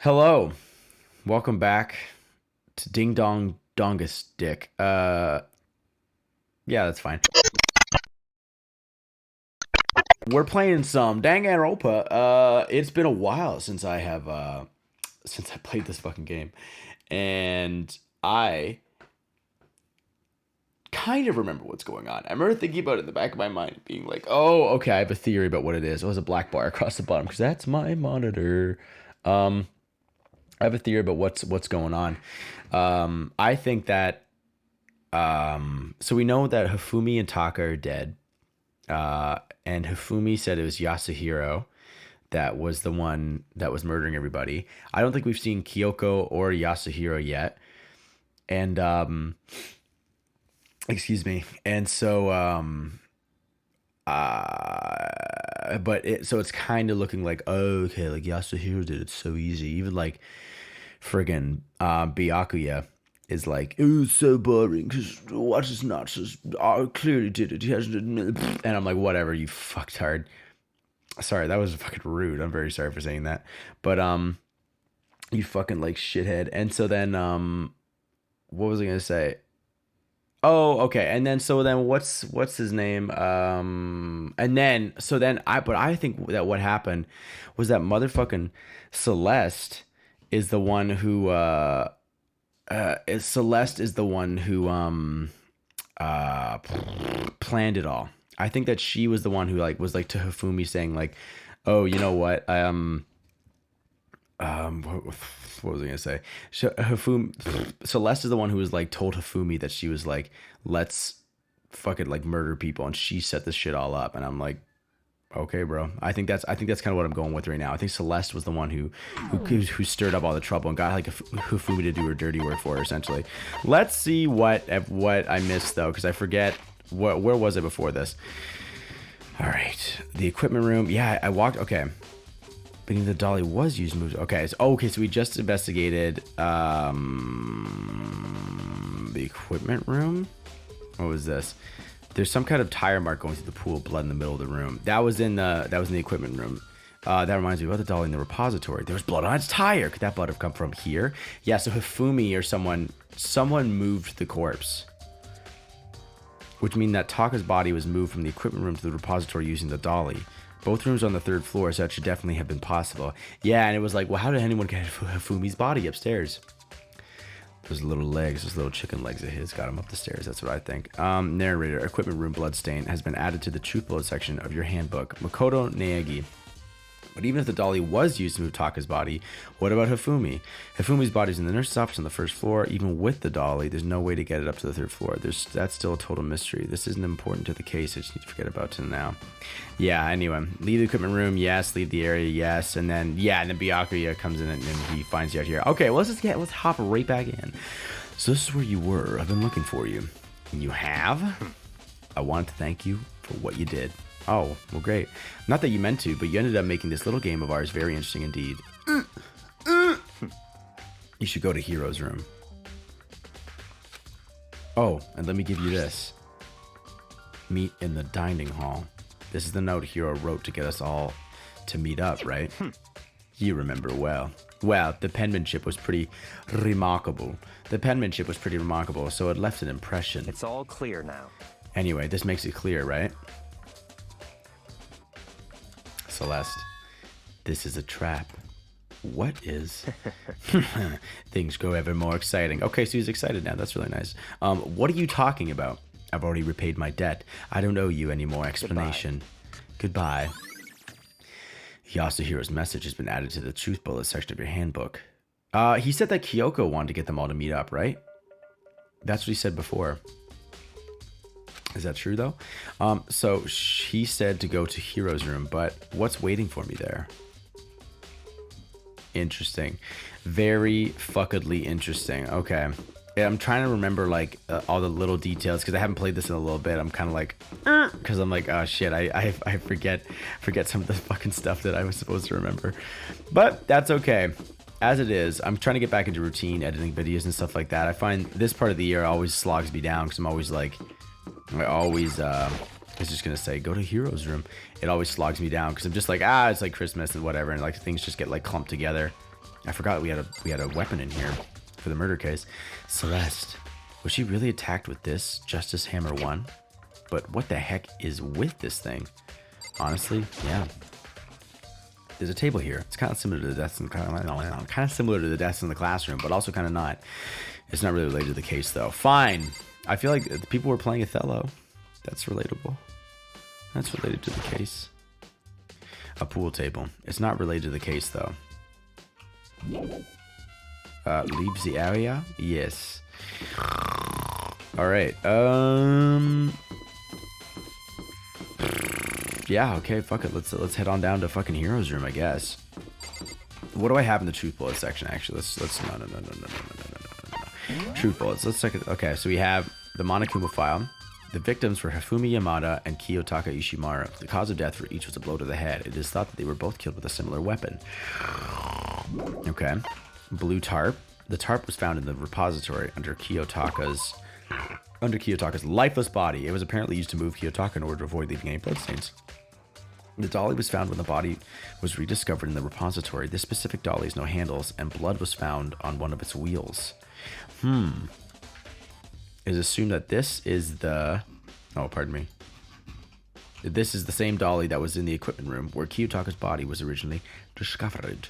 Hello, welcome back to Ding Dong Dongus Dick. Yeah, that's fine. We're playing some Danganronpa. It's been a while since I played this fucking game, and I kind of remember what's going on. I remember thinking about it in the back of my mind, being like, "Oh, okay, I have a theory about what it is." It was a black bar across the bottom because that's my monitor. Um, I have a theory about what's going on. I think that so we know that Hifumi and Taka are dead. And Hifumi said it was Yasuhiro that was the one that was murdering everybody. I don't think we've seen Kyoko or Yasuhiro yet. And excuse me. And so but it's kind of looking like, oh, okay, like Yasuhiro did it so easy. Even like friggin' Byakuya is like, it was so boring because what is not just clearly did it. He hasn't admitted. And I'm like, whatever, you fucktard. Sorry, that was fucking rude. I'm very sorry for saying that. But you fucking like shithead. And so then what was I gonna say? Oh, okay. And then so then what's his name? And then so then I think that what happened was that motherfucking Celeste is the one who Celeste is the one who uh planned it all. I think that she was the one who like was like to Hifumi saying like, "Oh, you know what? What was I gonna say? Hifumi, Celeste is the one who was like told Hifumi that she was like, let's fucking like murder people, and she set this shit all up. And I'm like, okay, bro. I think that's kind of what I'm going with right now. I think Celeste was the one who stirred up all the trouble and got like Hifumi to do her dirty work for her, essentially. Let's see what I missed though, because I forget where was I before this. All right, the equipment room. Yeah, I walked. Okay. But the dolly was used moves. Okay, so we just investigated the equipment room. What was this? There's some kind of tire mark going through the pool of blood in the middle of the room. That was in the equipment room. That reminds me about the dolly in the repository. There was blood on its tire. Could that blood have come from here? Yeah, so Hifumi or someone moved the corpse. Which means that Taka's body was moved from the equipment room to the repository using the dolly. Both rooms on the third floor, so that should definitely have been possible. Yeah, and it was like, well, how did anyone get Hifumi's body upstairs? Those little legs, those little chicken legs of his got him up the stairs. That's what I think. Narrator, equipment room bloodstain has been added to the truth bullet section of your handbook. Makoto Naegi. But even if the dolly was used to move Taka's body, what about Hifumi? Hifumi's body's in the nurse's office on the first floor. Even with the dolly, there's no way to get it up to the third floor. That's still a total mystery. This isn't important to the case. I just need to forget about it now. Yeah, anyway. Leave the equipment room, yes. Leave the area, yes. And then Byakuya comes in and he finds you out here. Okay, well, let's hop right back in. So this is where you were. I've been looking for you. And you have? I wanted to thank you for what you did. Oh, well, great. Not that you meant to, but you ended up making this little game of ours very interesting indeed. You should go to Hero's room. Oh, and let me give you this. Meet in the dining hall. This is the note Hero wrote to get us all to meet up, right? You remember well. Well, the penmanship was pretty remarkable. So it left an impression. It's all clear now. Anyway, this makes it clear, right? Celeste, this is a trap. What is? Things grow ever more exciting. Okay, so he's excited now. That's really nice. What are you talking about? I've already repaid my debt. I don't owe you any more explanation. Goodbye. Yasuhiro's message has been added to the truth bullet section of your handbook. He said that Kyoko wanted to get them all to meet up, right? That's what he said before. Is that true, though? So she said to go to Hero's room, but what's waiting for me there? Interesting. Very fuckedly interesting. Okay. Yeah, I'm trying to remember, like, all the little details, because I haven't played this in a little bit. I'm kind of like, because I'm like, oh, shit, I forget some of the fucking stuff that I was supposed to remember. But that's okay. As it is, I'm trying to get back into routine, editing videos and stuff like that. I find this part of the year always slogs me down, because I'm always like... I was just gonna say go to Hero's room. It always slogs me down because I'm just like, it's like Christmas and whatever, and like things just get like clumped together. I forgot we had a weapon in here for the murder case. Celeste. Was she really attacked with this Justice Hammer 1? But what the heck is with this thing? Honestly, yeah. There's a table here. It's kind of similar to the deaths in the deaths in the classroom, but also kind of not. It's not really related to the case, though. Fine. I feel like the people were playing Othello. That's relatable. That's related to the case. A pool table. It's not related to the case, though. Leaves the area? Yes. All right. Yeah, okay, fuck it. Let's head on down to fucking Hero's room, I guess. What do I have in the truth bullet section? Actually, let's no. Truth bullets. Let's check it. Okay, so we have the Monokuma file. The victims were Hifumi Yamada and Kiyotaka Ishimaru. The cause of death for each was a blow to the head. It is thought that they were both killed with a similar weapon. Okay. Blue tarp. The tarp was found in the repository under Kiyotaka's lifeless body. It was apparently used to move Kiyotaka in order to avoid leaving any bloodstains. The dolly was found when the body was rediscovered in the repository. This specific dolly has no handles, and blood was found on one of its wheels. It is assumed that this is the... Oh, pardon me. This is the same dolly that was in the equipment room where Kiyotaka's body was originally discovered.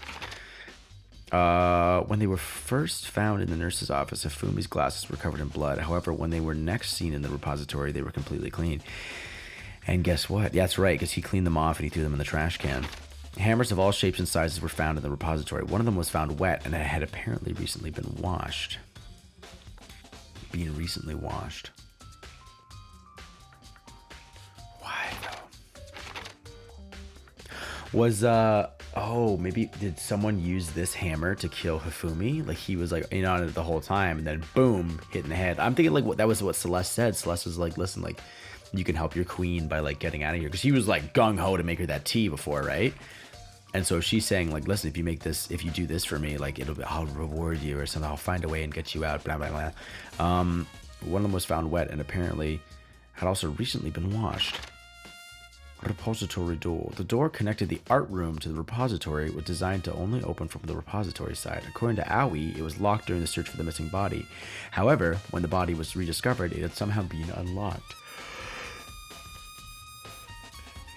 When they were first found in the nurse's office, Hifumi's glasses were covered in blood. However, when they were next seen in the repository, they were completely clean. And guess what? Yeah, that's right, because he cleaned them off and he threw them in the trash can. Hammers of all shapes and sizes were found in the repository. One of them was found wet and it had apparently recently been washed. Being recently washed. Why though? Was, oh, maybe did someone use this hammer to kill Hifumi? Like he was like in on it the whole time and then boom, hit in the head. I'm thinking like that was what Celeste said. Celeste was like, listen, like you can help your queen by like getting out of here. Because he was like gung-ho to make her that tea before, right? And so she's saying like, listen, if you do this for me, like I'll reward you or something. I'll find a way and get you out, blah, blah, blah. One of them was found wet and apparently had also recently been washed. Repository door. The door connected the art room to the repository was designed to only open from the repository side. According to Aoi, it was locked during the search for the missing body. However, when the body was rediscovered, it had somehow been unlocked.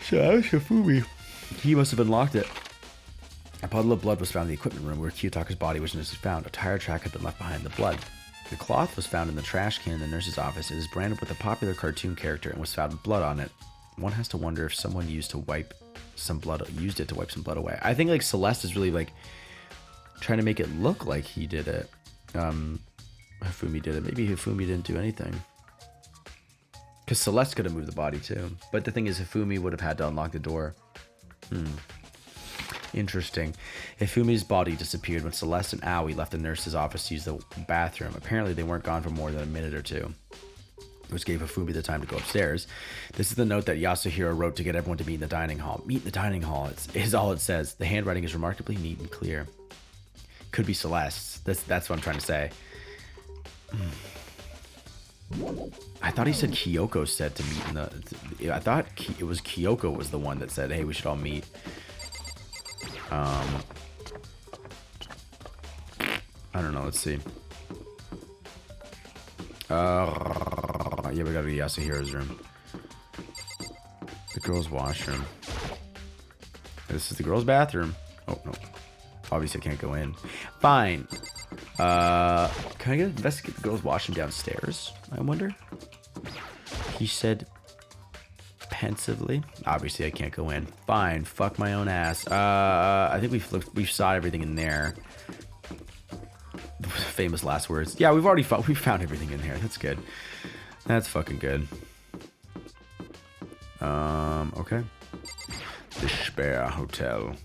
So Hifumi, he must have unlocked it. A puddle of blood was found in the equipment room where Kiyotaka's body was initially found. A tire track had been left behind the blood. The cloth was found in the trash can in the nurse's office. It is branded with a popular cartoon character and was found with blood on it. One has to wonder if someone used it to wipe some blood away. I think like Celeste is really like trying to make it look like he did it. Hifumi did it. Maybe Hifumi didn't do anything. Because Celeste could have moved the body too. But the thing is, Hifumi would have had to unlock the door. Interesting. Hifumi's body disappeared when Celeste and Aoi left the nurse's office to use the bathroom. Apparently, they weren't gone for more than a minute or two, which gave Hifumi the time to go upstairs. This is the note that Yasuhiro wrote to get everyone to meet in the dining hall. Meet in the dining hall is all it says. The handwriting is remarkably neat and clear. Could be Celeste's. That's what I'm trying to say. I thought he said Kyoko said to meet in the... I thought it was Kyoko was the one that said, hey, we should all meet. I don't know. Let's see. Yeah, we gotta go to Yasuhiro's room. The girls' washroom. This is the girls' bathroom. Oh, no. Obviously, I can't go in. Fine. Can I investigate the girls' washroom downstairs? I wonder. He said pensively. Obviously, I can't go in. Fine. Fuck my own ass. I think we've saw everything in there. Famous last words. Yeah, we found everything in here. That's good. That's fucking good. Okay. The Speer Hotel.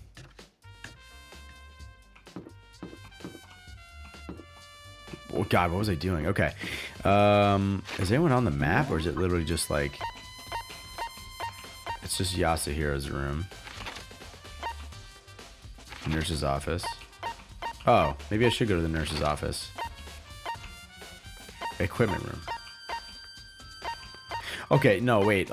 Oh god, what was I doing? Okay. Is anyone on the map or is it literally just like it's just Yasuhiro's room? Nurse's office. Oh, maybe I should go to the nurse's office. Equipment room. Okay, no, wait.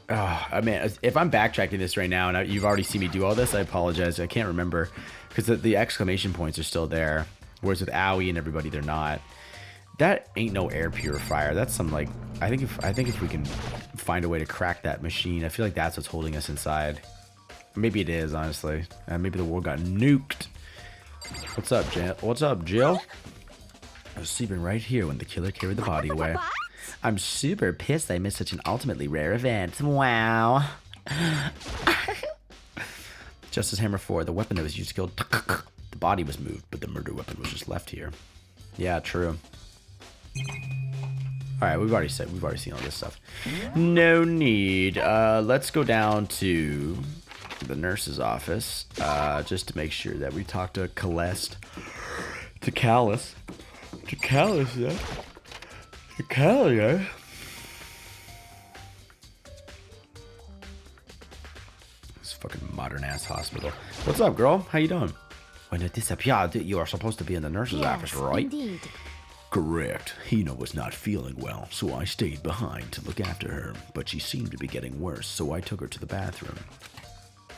Oh, I mean, if I'm backtracking this right now and you've already seen me do all this, I apologize. I can't remember because the exclamation points are still there. Whereas with Owie and everybody, they're not. That ain't no air purifier. That's some like, I think if we can find a way to crack that machine, I feel like that's what's holding us inside. Maybe it is, honestly. Maybe the world got nuked. What's up, Jill? What's up, Jill? I was sleeping right here when the killer carried the body away. I'm super pissed I missed such an ultimately rare event. Wow. Justice Hammer 4, the weapon that was used to kill. The body was moved, but the murder weapon was just left here. Yeah, true. All right, we've already seen all this stuff. No need. Let's go down to the nurse's office, just to make sure that we talk to Callus, yeah. Yeah. This fucking modern ass hospital. What's up, girl? How you doing? When it disappeared, you are supposed to be in the nurse's office, right? Indeed. Correct. Hina was not feeling well, so I stayed behind to look after her. But she seemed to be getting worse, so I took her to the bathroom.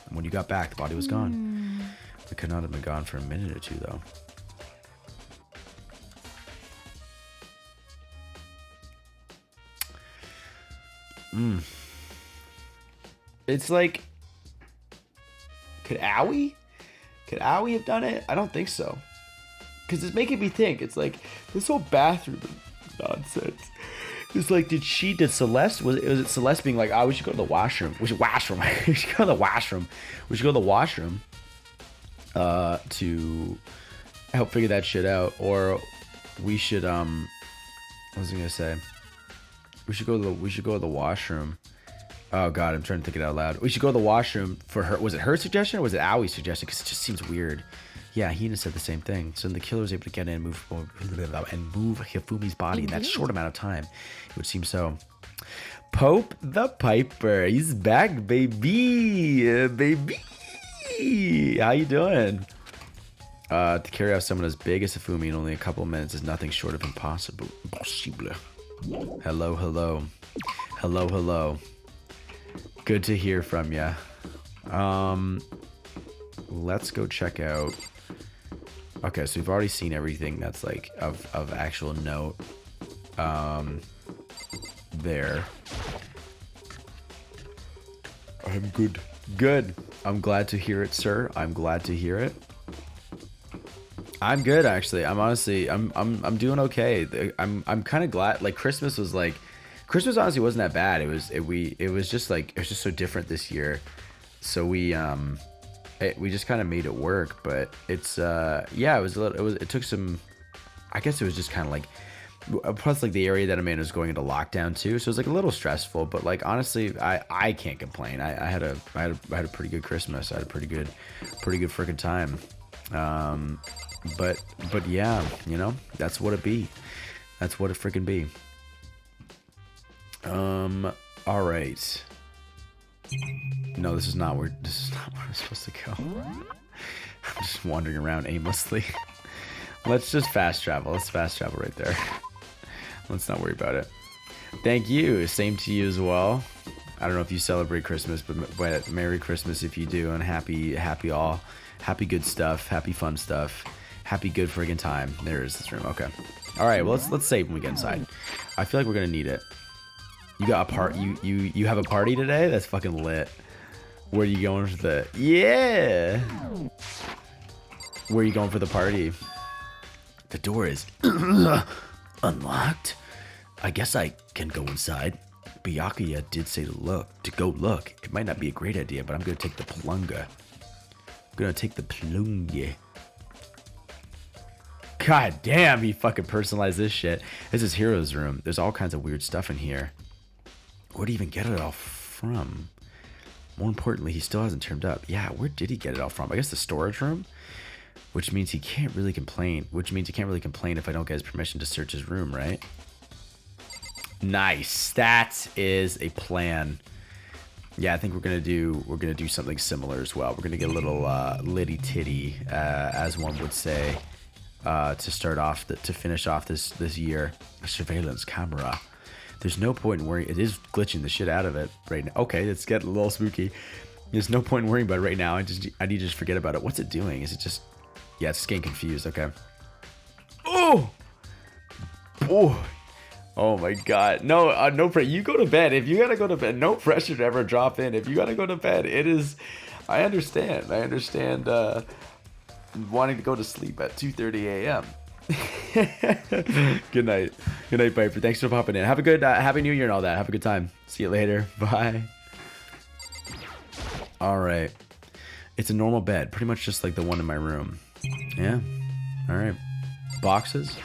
And when you got back, the body was gone. It could not have been gone for a minute or two, though. It's like, could Owie have done it? I don't think so. Because it's making me think. It's like, this whole bathroom nonsense. It's like, did Celeste, was it Celeste being like, we should go to the washroom. We should go to the washroom. To help figure that shit out. Or we should, what was I going to say? We should go to the washroom. Oh God, I'm trying to think it out loud. We should go to the washroom for her. Was it her suggestion or was it Owie's suggestion? Because it just seems weird. Yeah, Hina said the same thing. So then the killer was able to get in and move Hifumi's body in that short amount of time. It would seem so. Pope the Piper, he's back, baby, baby. How you doing? To carry off someone as big as Hifumi in only a couple of minutes is nothing short of impossible. Hello. Good to hear from ya. Let's go check out. Okay, so we've already seen everything that's like of actual note. There. I'm good. Good. I'm glad to hear it, sir. I'm glad to hear it. I'm good, actually. I'm honestly, I'm doing okay. I'm kind of glad. Like Christmas honestly wasn't that bad. It was just so different this year. So we just kind of made it work. But it's it took some. I guess it was just kind of like. Plus, like the area that I'm in is going into lockdown too, so it's like a little stressful. But like honestly, I can't complain. I had a pretty good Christmas. I had a pretty good freaking time. But yeah, you know, that's what it be. That's what it freaking be. All right. No, this is not where I'm supposed to go. I'm just wandering around aimlessly. Let's just fast travel. Let's fast travel right there. Let's not worry about it. Thank you. Same to you as well. I don't know if you celebrate Christmas, but Merry Christmas if you do, and happy good stuff, happy fun stuff, happy good friggin' time. There is this room. Okay. All right. Well, let's save when we get inside. I feel like we're gonna need it. You got a you have a party today? That's fucking lit. Where are you going for the? Yeah. Where are you going for the party? The door is unlocked. I guess I can go inside. Byakuya did say to go look. It might not be a great idea, but I'm gonna take the plunga. God damn, he fucking personalized this shit. This is Hero's room. There's all kinds of weird stuff in here. Where'd he even get it all from? More importantly, he still hasn't turned up. Yeah, where did he get it all from? I guess the storage room? Which means he can't really complain. If I don't get his permission to search his room, right? Nice. That is a plan. Yeah, I think we're gonna do something similar as well. We're gonna get a little litty titty, as one would say, to start off to finish off this year. A surveillance camera. There's no point in worrying. It is glitching the shit out of it right now. Okay, it's getting a little spooky. There's no point in worrying about it right now. I need to just forget about it. What's it doing? Is it just... Yeah, it's just getting confused. Okay. Oh! Boy. Oh my god. No, no pressure. You go to bed. If you gotta go to bed, no pressure to ever drop in. If you gotta go to bed, it is... I understand. I understand wanting to go to sleep at 2:30 a.m. Good night. Good night, Piper. Thanks for popping in. Have a good Happy New Year and all that. Have a good time. See you later. Bye. All right. It's a normal bed. Pretty much just like the one in my room. Yeah. All right. Boxes.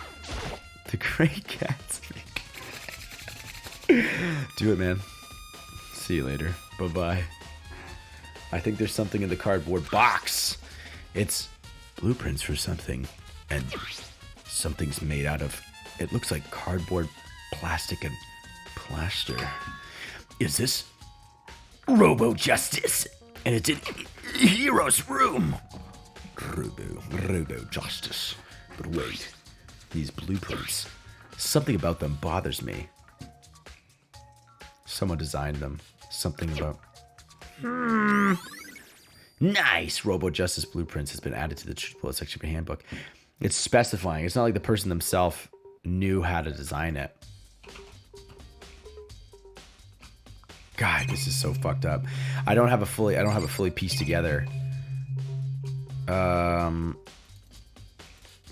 The Great Gatsby. Do it, man. See you later. Bye-bye. I think there's something in the cardboard box. It's blueprints for something. And something's made out of... It looks like cardboard, plastic, and plaster. Is this Robo Justice? And it's in Hero's room. Robo Justice. But wait. These blueprints. Something about them bothers me. Someone designed them. Something about... Nice! Robo Justice Blueprints has been added to the Truth Bullet section of your handbook. It's specifying. It's not like the person themselves knew how to design it. God, this is so fucked up. I don't have a fully pieced together. Where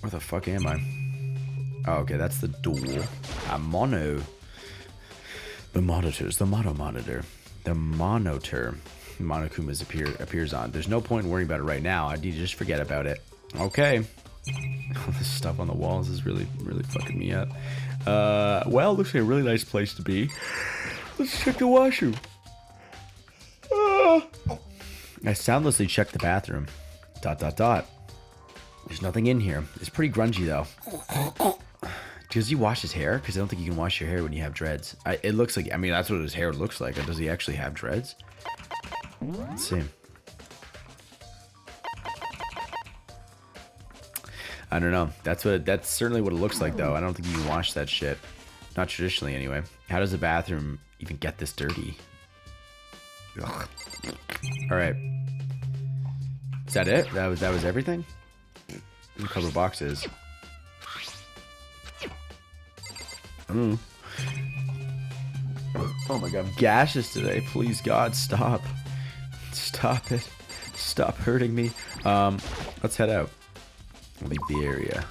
the fuck am I? Oh, okay, that's the door. A mono. The monitors. The mono monitor. The monitor. Monokuma's appears on. There's no point in worrying about it right now. I need to just forget about it. Okay. All this stuff on the walls is really fucking me up. Well, looks like a really nice place to be. Let's check the washroom. I soundlessly checked the bathroom. ... There's nothing in here. It's pretty grungy though. Does he wash his hair? Because I don't think you can wash your hair when you have dreads. It looks like... I mean, that's what his hair looks like. Does he actually have dreads? Let's see. I don't know. That's certainly what it looks like, though. I don't think you can wash that shit. Not traditionally, anyway. How does a bathroom even get this dirty? Ugh. All right. Is that it? That was everything? Cover boxes. Oh my god, I'm gaseous today. Please, God, stop. Stop it. Stop hurting me. Let's head out. Leave the area.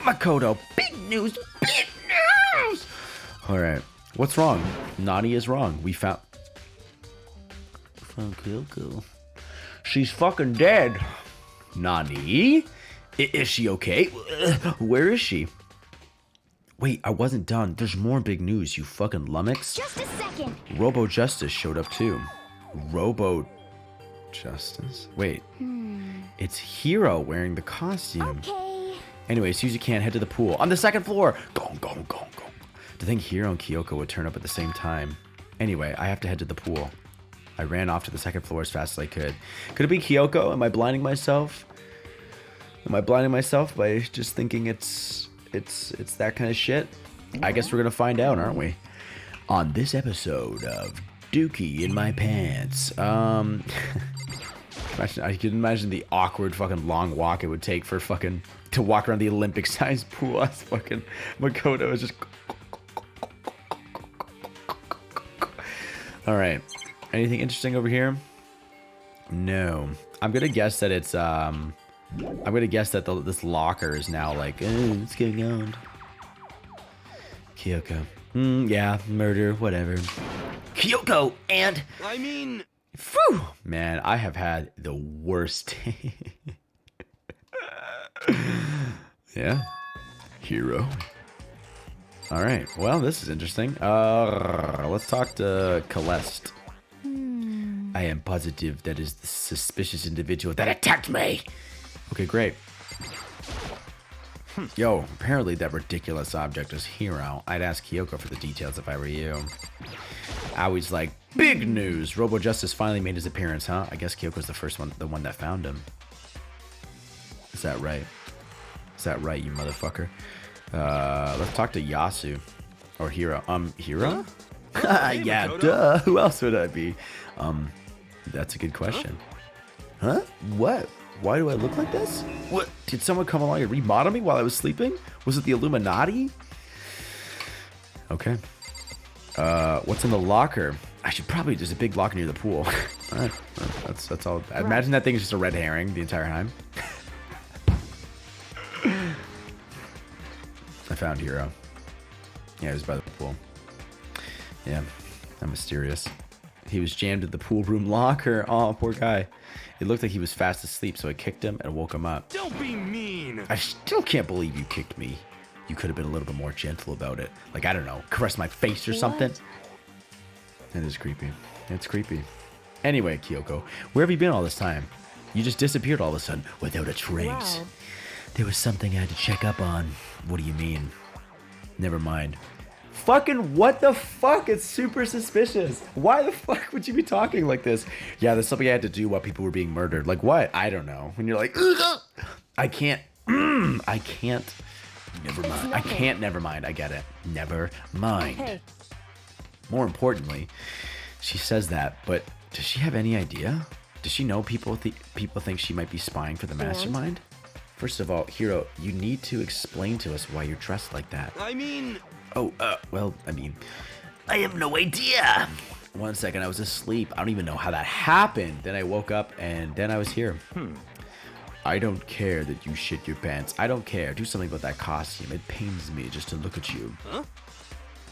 Makoto, big news, big news! Alright, what's wrong? Nani is wrong. We found Kyoko. She's fucking dead. Nani? Is she okay? Where is she? Wait, I wasn't done. There's more big news, you fucking lummox. Just a second. Robo Justice showed up too. Robo Justice? Wait. It's Hero wearing the costume. Okay. Anyway, Suzy can't head to the pool. On the second floor! Go. To think Hero and Kyoko would turn up at the same time. Anyway, I have to head to the pool. I ran off to the second floor as fast as I could. Could it be Kyoko? Am I blinding myself? Am I blinding myself by just thinking it's that kind of shit? I guess we're gonna find out, aren't we? On this episode of Dookie in My Pants. I can imagine the awkward fucking long walk it would take for fucking to walk around the Olympic-sized pool. As fucking Makoto is just. All right. Anything interesting over here? No. I'm gonna guess that it's I'm gonna guess that this locker is now like, what's going on? Kyoko. Yeah, murder, whatever. Kyoko and... I mean... Phew! Man, I have had the worst day. Yeah. Hero. Alright, well, this is interesting. Let's talk to Celeste. I am positive that is the suspicious individual that attacked me. Okay, great. Yo, apparently that ridiculous object is Hero. I'd ask Kyoko for the details if I were you. Awie's like, big news! Robo Justice finally made his appearance, huh? I guess Kyoko's the one that found him. Is that right? Is that right, you motherfucker? Let's talk to Yasu. Or Hero. Hero? Yeah, duh. Who else would I be? That's a good question. Huh? What? Why do I look like this? What? Did someone come along and remodel me while I was sleeping? Was it the Illuminati? Okay. What's in the locker? I should probably, there's a big locker near the pool. Alright, that's all. I imagine that thing is just a red herring the entire time. I found Hero. Yeah, he was by the pool. Yeah, I'm mysterious. He was jammed at the pool room locker. Oh, poor guy. It looked like he was fast asleep, so I kicked him and woke him up. Don't be mean. I still can't believe you kicked me. You could have been a little bit more gentle about it. Like, I don't know, caress my face or something. That is creepy. It's creepy. Anyway, Kyoko, where have you been all this time? You just disappeared all of a sudden without a trace. Wow. There was something I had to check up on. What do you mean? Never mind. Fucking what the fuck? It's super suspicious. Why the fuck would you be talking like this? Yeah, there's something I had to do while people were being murdered. Like what? I don't know. When you're like, ugh, I can't. I can't. Never mind. I can't. Never mind. I get it. Never mind. Hey. More importantly, she says that, but does she have any idea? Does she know people think she might be spying for the mastermind? First of all, Hiro, you need to explain to us why you're dressed like that. I mean... Oh, well, I mean, I have no idea. 1 second, I was asleep. I don't even know how that happened. Then I woke up, and then I was here. I don't care that you shit your pants. I don't care. Do something about that costume. It pains me just to look at you. Huh?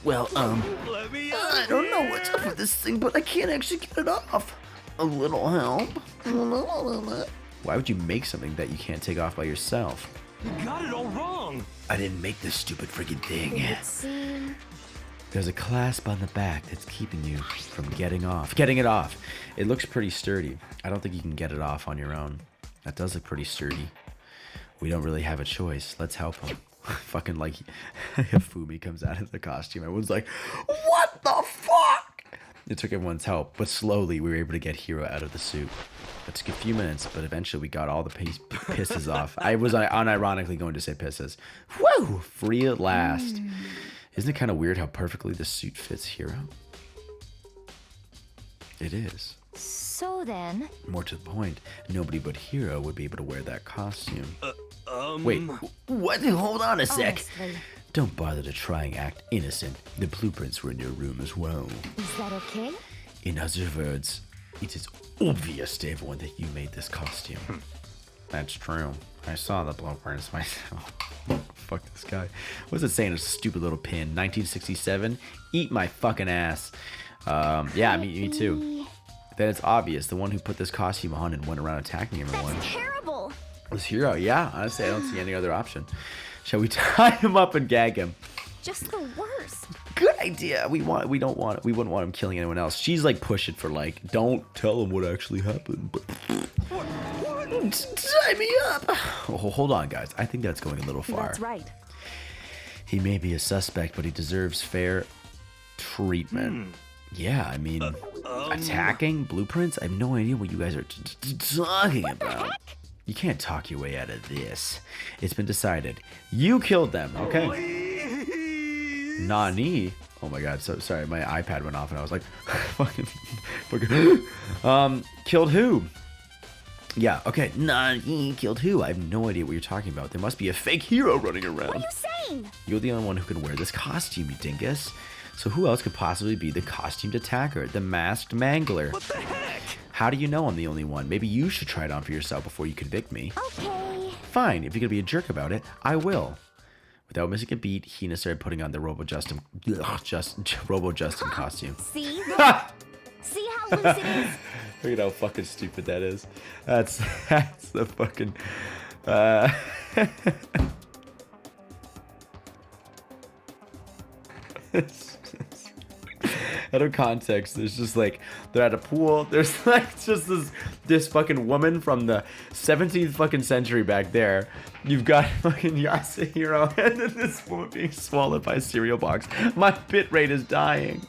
Well, Let me I don't know what's up with this thing, but I can't actually get it off. A little help. Why would you make something that you can't take off by yourself? You got it all wrong. I didn't make this stupid friggin' thing. It seems... There's a clasp on the back that's keeping you from getting it off. It looks pretty sturdy. I don't think you can get it off on your own. That does look pretty sturdy. We don't really have a choice. Let's help him. Fucking like Fumi comes out of the costume. Everyone's like, what the fuck? It took everyone's help, but slowly we were able to get Hiro out of the suit. It took a few minutes, but eventually we got all the pisses off. I was unironically going to say pisses. Woo! Free at last. Isn't it kind of weird how perfectly the suit fits Hiro? It is. So then... More to the point, nobody but Hiro would be able to wear that costume. Wait, what? Hold on a sec. Honestly, Don't bother to try and act innocent. The blueprints were in your room as well. is that okay? In other words, it is obvious to everyone that you made this costume. That's true. I saw the blueprints myself. Fuck this guy. What's it saying? A stupid little pin. 1967? Eat my fucking ass. Yeah, me too. Then it's obvious. The one who put this costume on and went around attacking everyone That's terrible! was Hiro. Yeah, honestly, I don't see any other option. Shall we tie him up and gag him? Just the worst. Good idea. We wouldn't want him killing anyone else. She's like pushing for like, don't tell him what actually happened. But tie me up. Oh, hold on, guys. I think that's going a little far. That's right. He may be a suspect, but he deserves fair treatment. Yeah, I mean, attacking blueprints? I have no idea what you guys are talking about. You can't talk your way out of this. It's been decided. You killed them, okay? Please. Nani? Oh my god, so sorry, my iPad went off and I was like, fucking, killed who? Yeah, okay, Nani killed who? I have no idea what you're talking about. There must be a fake hero running around. What are you saying? You're the only one who can wear this costume, you dingus. So who else could possibly be the costumed attacker, the masked mangler? What the heck? How do you know I'm the only one? Maybe you should try it on for yourself before you convict me. Okay. Fine, if you're gonna be a jerk about it, I will. Without missing a beat, Hina started putting on the Robo Justin costume. See? Look. See how loose it is? Look at how fucking stupid that is. That's the fucking out of context, there's just like they're at a pool. There's like just this fucking woman from the 17th fucking century back there. You've got fucking Yasuhiro and then this woman being swallowed by a cereal box. My bit rate is dying.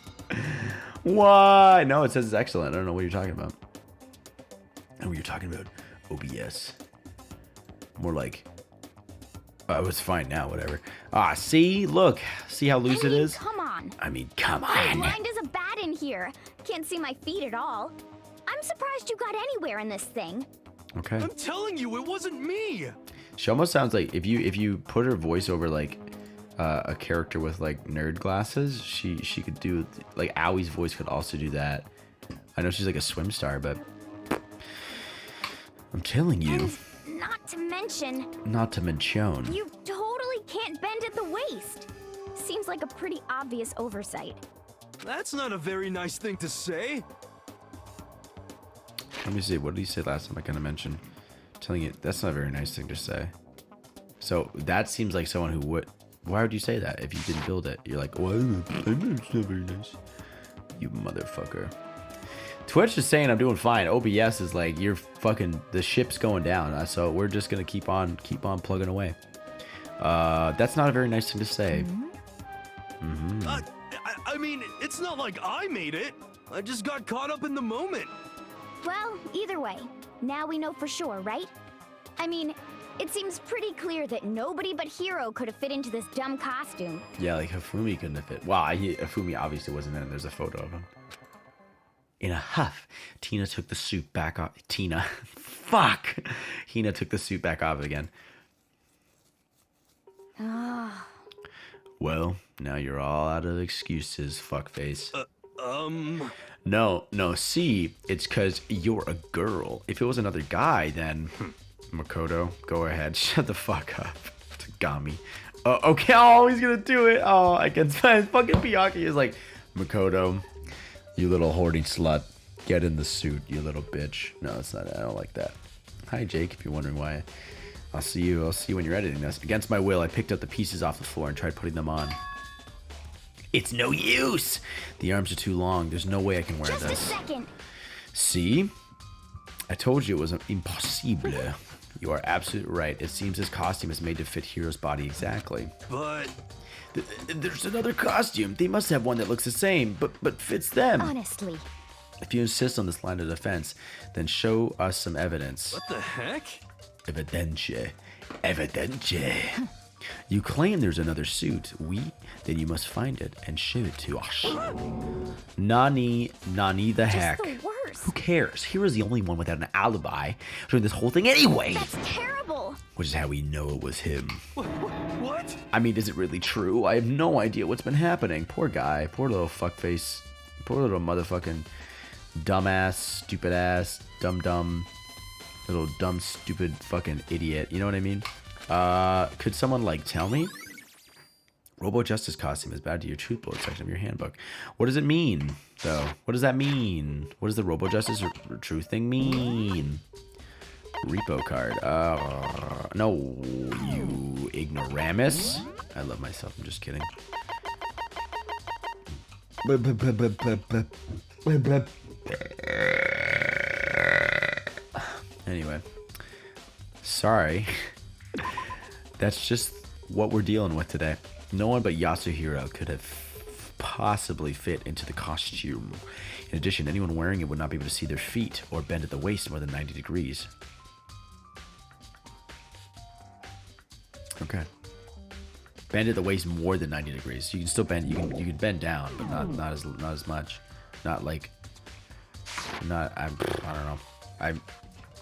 Why? No, it says it's excellent. I don't know what you're talking about. I know what you're talking about. OBS. More like, oh, it's fine now, whatever. Ah, see? Look. See how loose it is? Come on. on. I mean, come I'm on. blind as a bat in here. Can't see my feet at all. I'm surprised you got anywhere in this thing. Okay. I'm telling you, it wasn't me. She almost sounds like if you put her voice over like a character with like nerd glasses, she could do like Awie's voice could also do that. I know she's like a swim star, but I'm telling you. And not to mention, Not to mention. you totally can't bend at the waist. Seems like a pretty obvious oversight. That's not a very nice thing to say. Let me see. What did he say last time? I kind of mentioned. Telling you that's not a very nice thing to say. So that seems like someone who would. Why would you say that if you didn't build it? You're like, well, it's not very nice. You motherfucker. Twitch is saying I'm doing fine. OBS is like you're fucking. The ship's going down. So we're just gonna keep on plugging away. That's not a very nice thing to say. I mean, it's not like I made it. I just got caught up in the moment. Well, either way, now we know for sure, right? I mean, it seems pretty clear that nobody but Hiro could have fit into this dumb costume. Yeah, like Hifumi couldn't have fit. Well, Hifumi obviously wasn't in it. There's a photo of him. In a huff, Tina took the suit back off. Fuck! Hina took the suit back off again. Well, now you're all out of excuses, fuckface. No, see, it's because you're a girl. If it was another guy, then... Makoto, go ahead. Shut the fuck up. Tagami. Okay, oh, he's gonna do it. Oh, I can find fucking Miyaki is like, Makoto, you little hoarding slut. Get in the suit, you little bitch. No, it's not. I don't like that. Hi, Jake, if you're wondering why. I'll see you when you're editing this. Against my will, I picked up the pieces off the floor and tried putting them on. It's no use. The arms are too long. There's no way I can wear Just this. a second. See? I told you it was impossible. You are absolutely right. It seems this costume is made to fit Hiro's body exactly. But There's another costume. They must have one that looks the same, but fits them. Honestly. If you insist on this line of defense, then show us some evidence. what the heck? Evidence. You claim there's another suit. Then you must find it and show it to us. Nani the heck. Just the worst. Who cares? Hero's the only one without an alibi during this whole thing anyway. That's terrible. Which is how we know it was him. What? I mean, is it really true? I have no idea what's been happening. Poor guy. Poor little fuckface. Poor little motherfucking dumbass, stupid ass, dumb, little dumb, stupid fucking idiot. You know what I mean? Could someone like tell me? Robo Justice costume is bad to your truth bullet section of your handbook. What does it mean, though? What does that mean? What does the Robo Justice or truth thing mean? Repo card. No, you ignoramus. I love myself. I'm just kidding. Anyway, sorry. That's just what we're dealing with today. No one but Yasuhiro could have possibly fit into the costume. In addition, anyone wearing it would not be able to see their feet or bend at the waist more than 90 degrees. Okay. Bend at the waist more than 90 degrees. You can still bend. You can bend down, but not as much. Not like. Not. I don't know.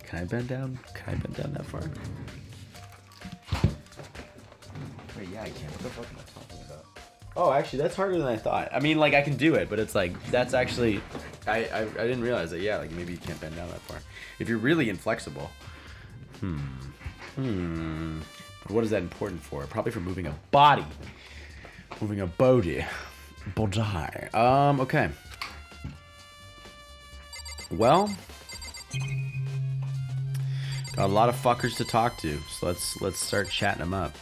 Can I bend down? Can I bend down that far? Wait, yeah, I can. What the fuck am I talking about? Oh, actually, that's harder than I thought. I mean, like, I can do it, but it's like, that's actually, I didn't realize that, yeah, like, maybe you can't bend down that far. If you're really inflexible. What is that important for? Probably for moving a body. Moving a body. Body. Okay. Well, got a lot of fuckers to talk to, so let's start chatting them up.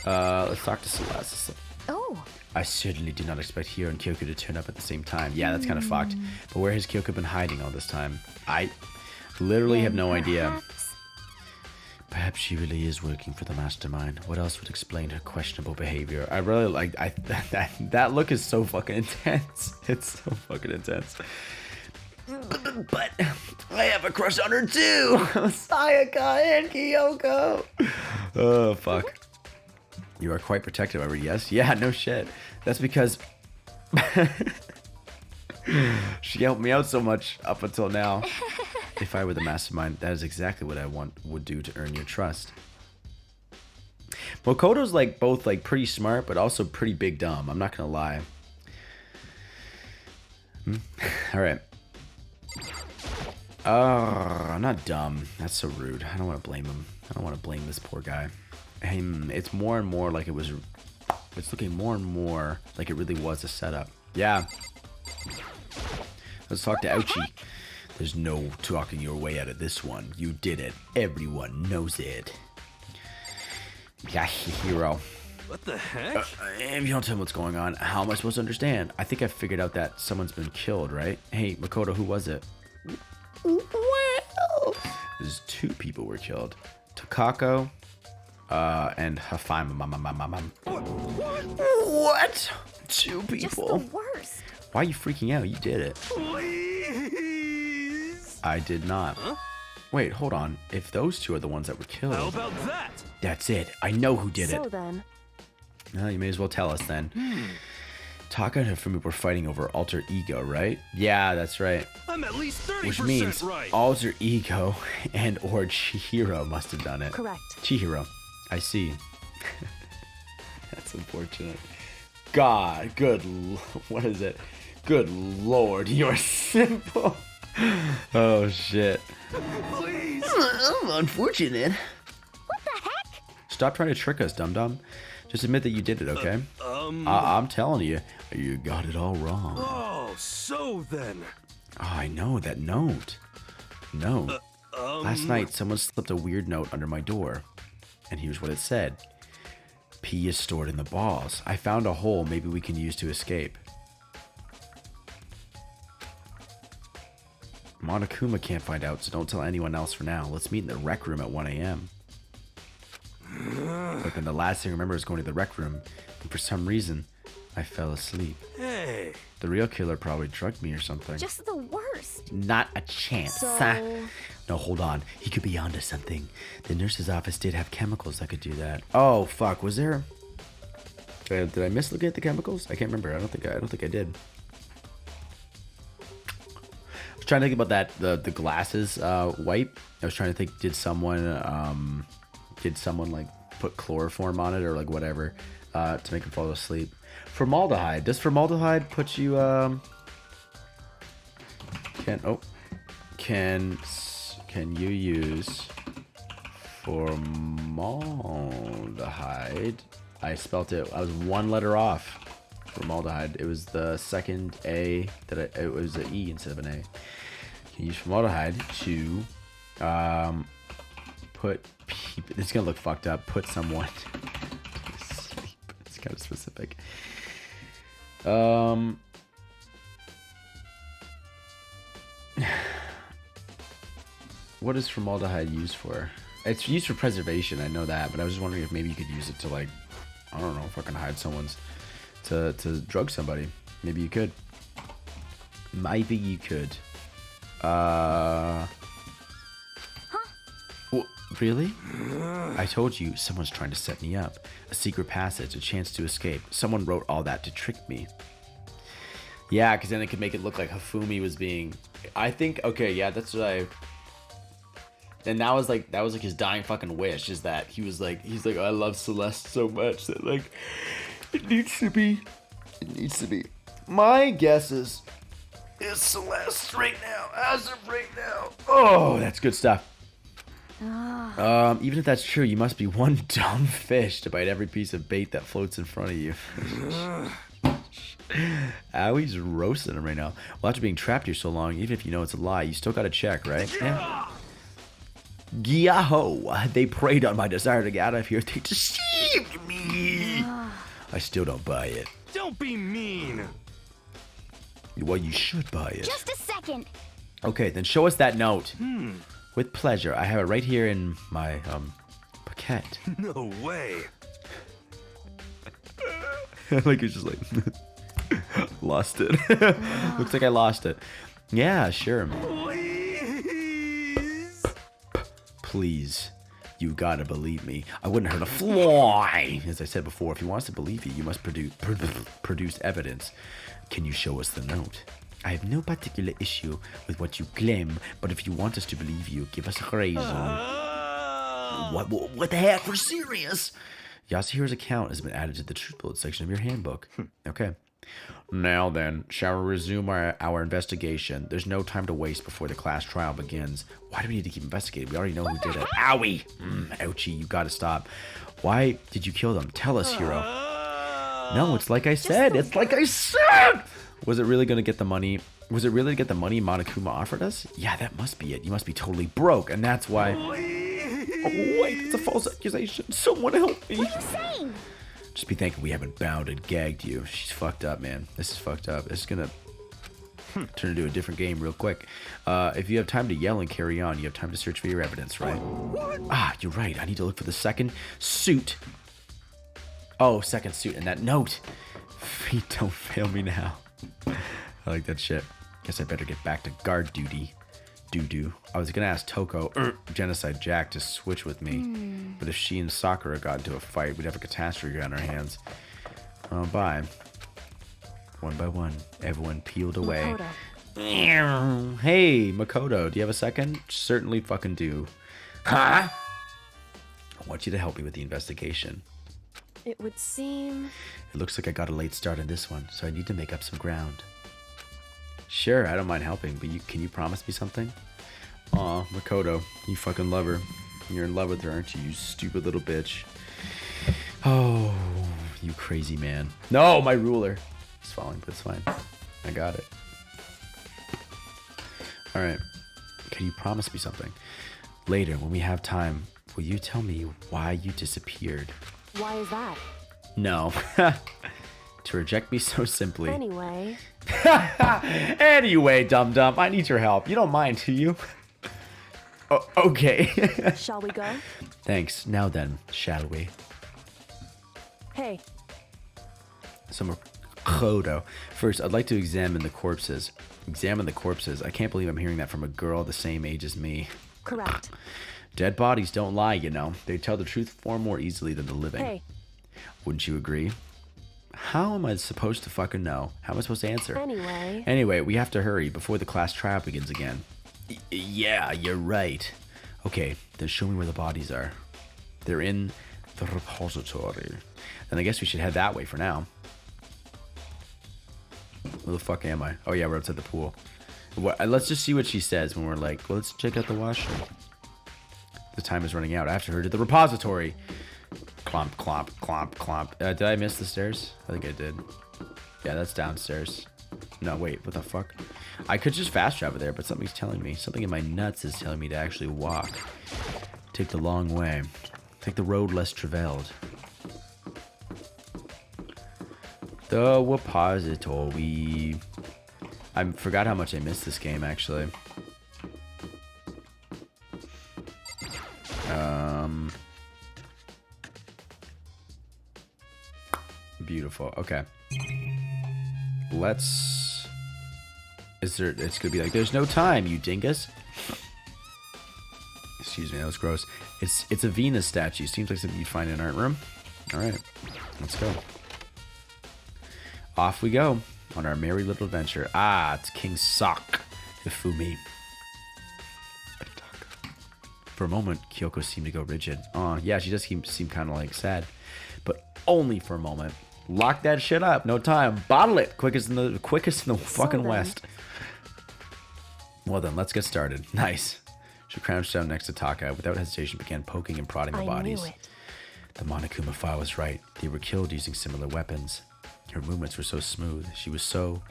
Let's talk to Celeste. Oh. I certainly did not expect Hiro and Kyoko to turn up at the same time. Yeah, that's kind of fucked. But where has Kyoko been hiding all this time? I literally have no idea. Perhaps she really is working for the mastermind. What else would explain her questionable behavior? I really like that look is so fucking intense. It's so fucking intense. But I have a crush on her too. Sayaka and Kyoko. Oh fuck. You are quite protective over yes. Yeah, no shit. That's because She helped me out so much up until now. If I were the mastermind, that is exactly what I would do to earn your trust. Makoto's like both like pretty smart, but also pretty big dumb. I'm not gonna lie. All right. I'm not dumb. That's so rude. I don't want to blame him. I don't want to blame this poor guy. It's more and more like it was. It's looking more and more like it really was a setup. Yeah. Let's talk to Ouchie. There's no talking your way out of this one. You did it. Everyone knows it. Yeah, hero. What the heck? If you don't tell me what's going on, how am I supposed to understand? I think I figured out that someone's been killed, right? Hey, Makoto, who was it? Well, there's 2 people were killed. Takako, and Hafaima. What? 2 people? Just the worst. Why are you freaking out? You did it. Please. I did not. Huh? Wait, hold on. If those 2 are the ones that were killed... How about that? That's it. I know who did it. So then... Well, you may as well tell us then. Taka and Hifumi were fighting over alter ego, right? Yeah, that's right. I'm at least 30% Which means right. alter ego and or Chihiro must have done it. Correct. Chihiro. I see. That's unfortunate. God, what is it? Good Lord, you're simple. Oh, shit. Please. Unfortunate. What the heck? Stop trying to trick us, dum-dum. Just admit that you did it, okay? I'm telling you, you got it all wrong. Oh, so then. Oh, I know, that note. No. Last night, someone slipped a weird note under my door. And here's what it said. P is stored in the balls. I found a hole maybe we can use to escape. Monokuma can't find out, so don't tell anyone else for now. Let's meet in the rec room at 1 a.m. But then the last thing I remember is going to the rec room, and for some reason, I fell asleep. Hey. The real killer probably drugged me or something. Just the worst. Not a chance. So... No, hold on. He could be onto something. The nurse's office did have chemicals that could do that. Oh, fuck. Was there... Did I miss looking at the chemicals? I can't remember. I don't think I did. I was trying to think about that, the glasses wipe. I was trying to think, did someone like put chloroform on it or like whatever to make him fall asleep? Formaldehyde. Does formaldehyde put you can you use formaldehyde? I spelt it. I was 1 letter off. Formaldehyde. It was the second A that it was an E instead of an A. You can use formaldehyde to put people. It's gonna look fucked up. Put someone to sleep. It's kind of specific. What is formaldehyde used for? It's used for preservation, I know that, but I was just wondering if maybe you could use it to, like, I don't know, fucking hide someone's, to drug somebody. Maybe you could. Maybe you could. Huh? Really? I told you, someone's trying to set me up. A secret passage, a chance to escape. Someone wrote all that to trick me. Yeah, because then it could make it look like Hifumi was being... I think, okay, yeah, that's what I... And that was like his dying fucking wish, is that he's like, I love Celeste so much that, like, it needs to be. My guess is Celeste right now, as of right now. Oh, that's good stuff. Even if that's true, you must be one dumb fish to bite every piece of bait that floats in front of you. Awie's roasting him right now. Well, after being trapped here so long, even if you know it's a lie, you still gotta check, right? Yeah. Gyaho! They preyed on my desire to get out of here. They deceived me! I still don't buy it. Don't be mean. Well, you should buy it. Just a second. Okay, then show us that note. With pleasure. I have it right here in my, paquette. No way. Like, it's just like... lost it. Looks like I lost it. Yeah, sure. Please. Please. You gotta believe me. I wouldn't hurt a fly. As I said before, if you want us to believe you, you must produce evidence. Can you show us the note? I have no particular issue with what you claim, but if you want us to believe you, give us a reason. What the heck? We're serious. Yasuhiro's account has been added to the truth bullet section of your handbook. Okay. Now then, shall we resume our investigation? There's no time to waste before the class trial begins. Why do we need to keep investigating? We already know who did it. Owie! Ouchie, you gotta stop. Why did you kill them? Tell us, Hiro. No, it's like I said. It's like I said! Was it really gonna get the money? Was it really to get the money Monokuma offered us? Yeah, that must be it. You must be totally broke, and that's why... Oh, wait, it's a false accusation. Someone help me. What are you saying? Just be thinking we haven't bound and gagged you. She's fucked up, man. This is fucked up. This is gonna turn into a different game real quick. If you have time to yell and carry on, you have time to search for your evidence, right? Ah, you're right. I need to look for the second suit. Oh, second suit and that note. Feet don't fail me now. I like that shit. Guess I better get back to guard duty. Doo-doo. I was gonna ask Toko, Genocide Jack, to switch with me. But if she and Sakura got into a fight, we'd have a catastrophe on our hands. Bye. One by one, everyone peeled away. Makoto. Hey, Makoto, do you have a second? Certainly fucking do. Huh? I want you to help me with the investigation. It would seem... It looks like I got a late start on this one, so I need to make up some ground. Sure, I don't mind helping, but can you promise me something? Aw, Makoto, you fucking love her. You're in love with her, aren't you, you stupid little bitch? Oh, you crazy man. No, my ruler. It's falling, but it's fine. I got it. Alright. Can you promise me something? Later, when we have time, will you tell me why you disappeared? Why is that? No. To reject me so simply. Anyway. Anyway, dum-dum, I need your help. You don't mind, do you? Oh, okay. Shall we go? Thanks. Now then, shall we? Hey. So, Makoto. First, I'd like to examine the corpses. Examine the corpses? I can't believe I'm hearing that from a girl the same age as me. Correct. Dead bodies don't lie, you know. They tell the truth far more easily than the living. Hey. Wouldn't you agree? How am I supposed to fucking know? How am I supposed to answer? Anyway, we have to hurry before the class trial begins again. Yeah, you're right. Okay, then show me where the bodies are. They're in the repository. Then I guess we should head that way for now. Where the fuck am I? Oh yeah, we're outside the pool. Let's just see what she says when we're like, well, let's check out the washroom. The time is running out. I have to hurry to the repository. Clomp, clomp, clomp, clomp. Did I miss the stairs? I think I did. Yeah, that's downstairs. No, wait, what the fuck? I could just fast travel there, but something's telling me. Something in my nuts is telling me to actually walk. Take the long way. Take the road less traveled. The repository. I forgot how much I missed this game, actually. Beautiful. Okay. Let's... It's gonna be like, there's no time, you dingus. Excuse me, that was gross. It's a Venus statue. Seems like something you'd find in an art room. Alright. Let's go. Off we go on our merry little adventure. Ah, it's King Sock Hifumi. For a moment, Kyoko seemed to go rigid. Oh, yeah, she does seem kind of like sad. But only for a moment. Lock that shit up. No time. Bottle it. Quickest in the fucking West. Well then, let's get started. Nice. She crouched down next to Taka. Without hesitation, began poking and prodding the bodies. Knew it. The Monokuma file was right. They were killed using similar weapons. Her movements were so smooth. She was so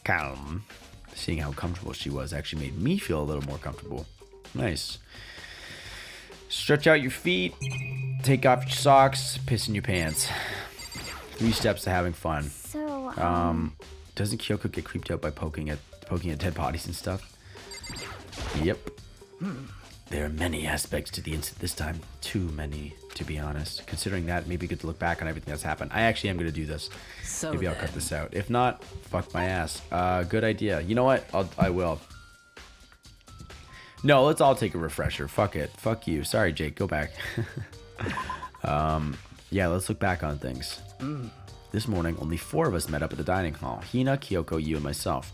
calm. Seeing how comfortable she was actually made me feel a little more comfortable. Nice. Stretch out your feet. Take off your socks. Piss in your pants. 3 steps to having fun. So, doesn't Kyoko get creeped out by poking at dead bodies and stuff? Yep. There are many aspects to the incident this time. Too many, to be honest. Considering that, maybe good to look back on everything that's happened. I actually am going to do this. So maybe I'll cut this out. If not, fuck my ass. Good idea. You know what? I will. No, let's all take a refresher. Fuck it. Fuck you. Sorry, Jake. Go back. Yeah, let's look back on things. This morning, only 4 of us met up at the dining hall. Hina, Kyoko, you, and myself.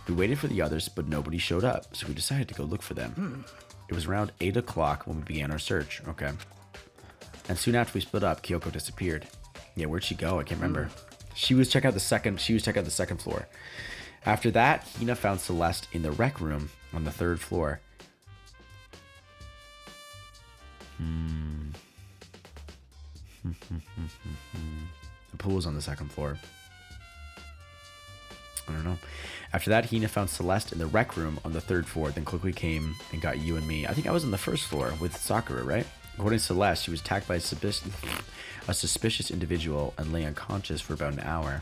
We waited for the others, but nobody showed up, so we decided to go look for them. It was around 8 o'clock when we began our search. Okay. And soon after we split up, Kyoko disappeared. Yeah, where'd she go? I can't remember. She was checking out the second floor. After that, Hina found Celeste in the rec room on the 3rd floor. The pool was on the 2nd floor. I don't know. After that, Hina found Celeste in the rec room on the 3rd floor, then quickly came and got you and me. I think I was on the 1st floor with Sakura, right? According to Celeste, she was attacked by a suspicious individual and lay unconscious for about an hour.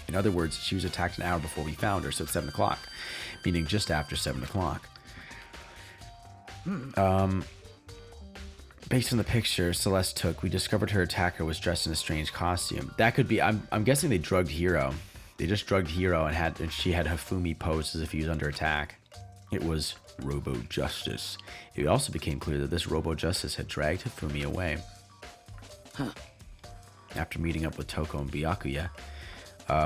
In other words, she was attacked an hour before we found her, so it's 7 o'clock, meaning just after 7 o'clock. Based on the picture Celeste took, we discovered her attacker was dressed in a strange costume. That could be, I'm guessing they drugged Hiro. They just drugged Hiro and she had Hifumi posed as if he was under attack. It was Robo Justice. It also became clear that this Robo Justice had dragged Hifumi away. After meeting up with Toko and Byakuya,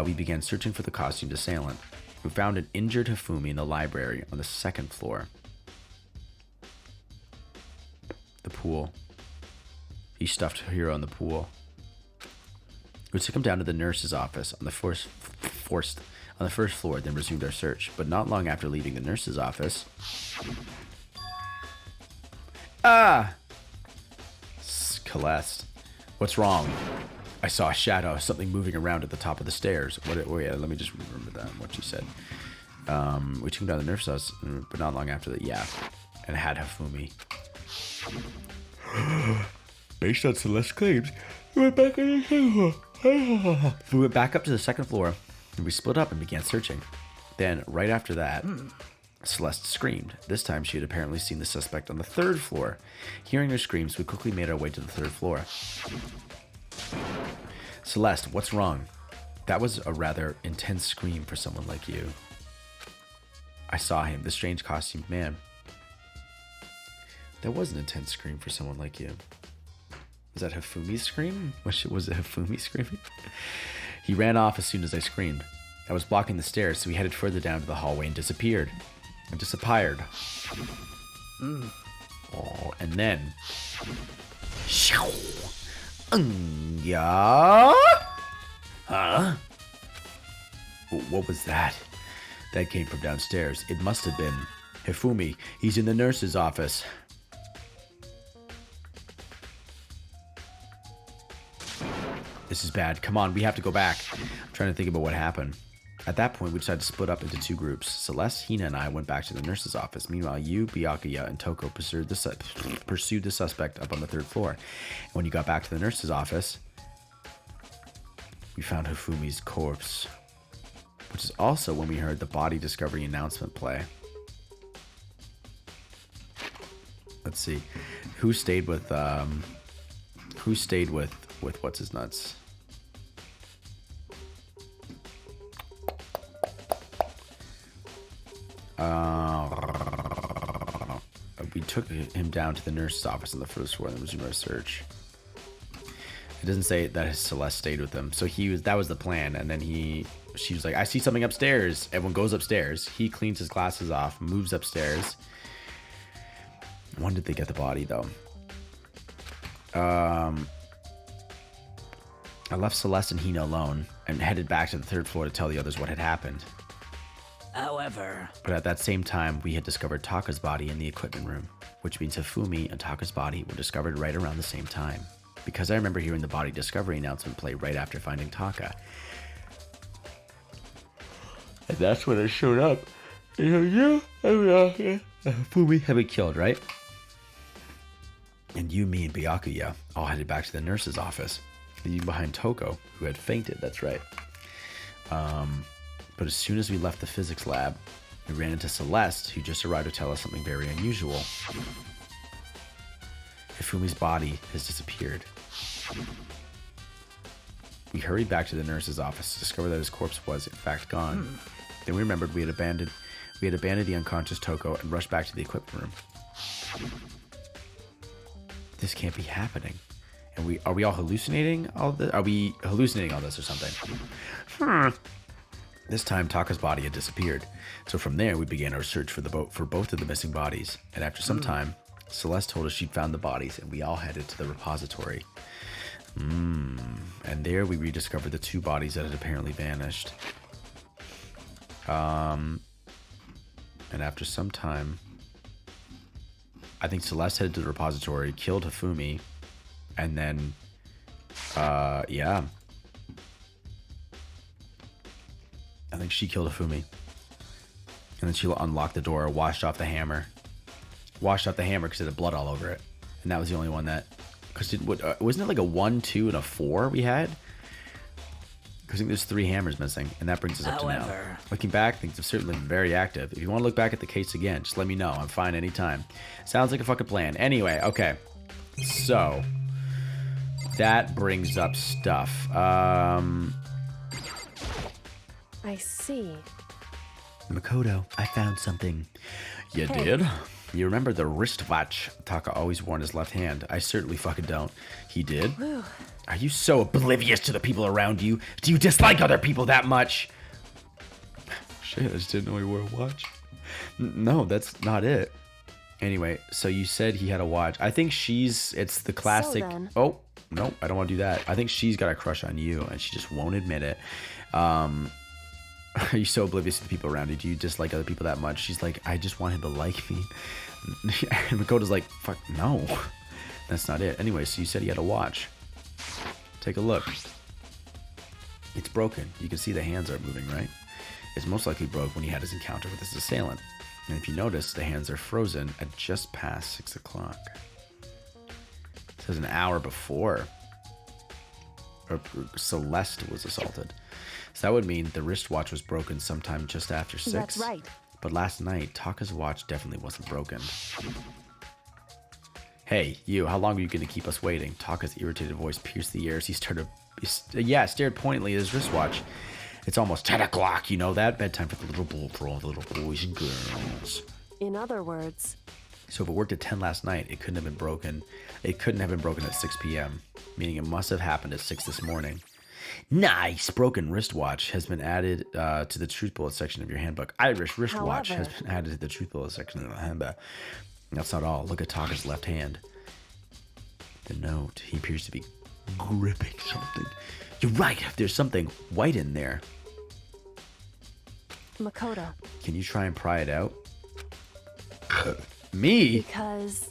we began searching for the costumed assailant. We found an injured Hifumi in the library on the 2nd floor. The pool. He stuffed Hiro in the pool. We took him down to the nurse's office on the first floor, then resumed our search. But not long after leaving the nurse's office... Celeste. What's wrong? I saw a shadow, something moving around at the top of the stairs. Let me just remember that, what she said. We took him down to the nurse's house, but not long after that, yeah. And had Hifumi. Based on Celeste's claims, we went back up to the 2nd floor, and we split up and began searching. Then, right after that, Celeste screamed. This time, she had apparently seen the suspect on the 3rd floor. Hearing her screams, we quickly made our way to the 3rd floor. Celeste, what's wrong? That was a rather intense scream for someone like you. I saw him, the strange costumed man. That was an intense scream for someone like you. Was that Hifumi's scream? Was it Hifumi screaming? He ran off as soon as I screamed. I was blocking the stairs, so he headed further down to the hallway and disappeared. Oh, and then... Yeah? Huh? What was that? That came from downstairs. It must have been Hifumi. He's in the nurse's office. This is bad. Come on, we have to go back. I'm trying to think about what happened. At that point, we decided to split up into 2 groups. Celeste, Hina, and I went back to the nurse's office. Meanwhile, you, Byakuya, and Toko pursued the suspect up on the 3rd floor. And when you got back to the nurse's office, we found Hifumi's corpse. Which is also when we heard the body discovery announcement play. Let's see. Who stayed with what's his nuts? We took him down to the nurse's office on the 1st floor and then resumed our search. It doesn't say that Celeste stayed with him, so that was the plan. And then she was like, "I see something upstairs." Everyone goes upstairs. He cleans his glasses off, moves upstairs. When did they get the body though? I left Celeste and Hina alone and headed back to the 3rd floor to tell the others what had happened. But at that same time, we had discovered Taka's body in the equipment room, which means Hifumi and Taka's body were discovered right around the same time. Because I remember hearing the body discovery announcement play right after finding Taka. And that's when it showed up. Hifumi had been killed, right? And you, me, and Byakuya all headed back to the nurse's office. Leaving behind Toko, who had fainted, that's right. But as soon as we left the physics lab, we ran into Celeste, who just arrived to tell us something very unusual. Hifumi's body has disappeared. We hurried back to the nurse's office to discover that his corpse was, in fact, gone. Then we remembered we We had abandoned the unconscious Toko and rushed back to the equipment room. This can't be happening. And are we all hallucinating all this? Are we hallucinating all this or something? This time, Taka's body had disappeared. So from there, we began our search for both of the missing bodies. And after some time, Celeste told us she'd found the bodies, and we all headed to the repository. And there we rediscovered the 2 bodies that had apparently vanished. And after some time, I think Celeste headed to the repository, killed Hifumi, and then, yeah. I think she killed Hifumi. And then she unlocked the door, washed off the hammer. Washed off the hammer because it had blood all over it. And that was the only one that... Because wasn't it like a 1, 2, and a 4 we had? Because I think there's 3 hammers missing. And that brings us up to now. Looking back, things have certainly been very active. If you want to look back at the case again, just let me know. I'm fine anytime. Sounds like a fucking plan. Anyway, okay. So... that brings up stuff. I see. Makoto, I found something. You did? You remember the wristwatch Taka always wore in his left hand? I certainly fucking don't. He did? Whew. Are you so oblivious to the people around you? Do you dislike other people that much? Shit, I just didn't know he wore a watch. No, that's not it. Anyway, so you said he had a watch. I think it's the classic... then. Oh, no, I don't want to do that. I think she's got a crush on you, and she just won't admit it. Are you so oblivious to the people around you? Do you dislike other people that much? She's like, I just want him to like me. And Makoto's like, fuck, no. That's not it. Anyway, so you said he had a watch. Take a look. It's broken. You can see the hands aren't moving, right? It's most likely broke when he had his encounter with his assailant. And if you notice, the hands are frozen at just past 6 o'clock. It says an hour before Celeste was assaulted. So that would mean the wristwatch was broken sometime just after 6. That's right. But last night, Taka's watch definitely wasn't broken. Hey, you, how long are you going to keep us waiting? Taka's irritated voice pierced the air as he stared pointedly at his wristwatch. It's almost 10 o'clock, you know that? Bedtime for the little boys and girls. In other words... So if it worked at 10 last night, it couldn't have been broken. It couldn't have been broken at 6 p.m., meaning it must have happened at 6 this morning. Nice! Broken wristwatch has been added to the truth bullet section of your handbook. Irish wristwatch has been added to the truth bullet section of the handbook. That's not all. Look at Taka's left hand. The note. He appears to be gripping something. You're right. There's something white in there. Makoto. Can you try and pry it out? Me? Because...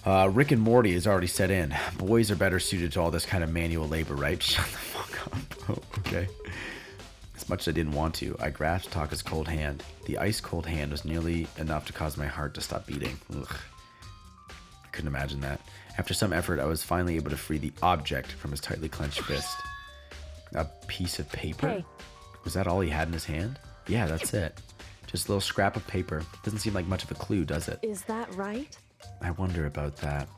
Rick and Morty has already set in. Boys are better suited to all this kind of manual labor, right? Shut the fuck up. Oh, okay. As much as I didn't want to, I grasped Taka's cold hand. The ice-cold hand was nearly enough to cause my heart to stop beating. Ugh. I couldn't imagine that. After some effort, I was finally able to free the object from his tightly clenched fist. A piece of paper? Hey. Was that all he had in his hand? Yeah, that's it. Just a little scrap of paper. Doesn't seem like much of a clue, does it? Is that right? I wonder about that.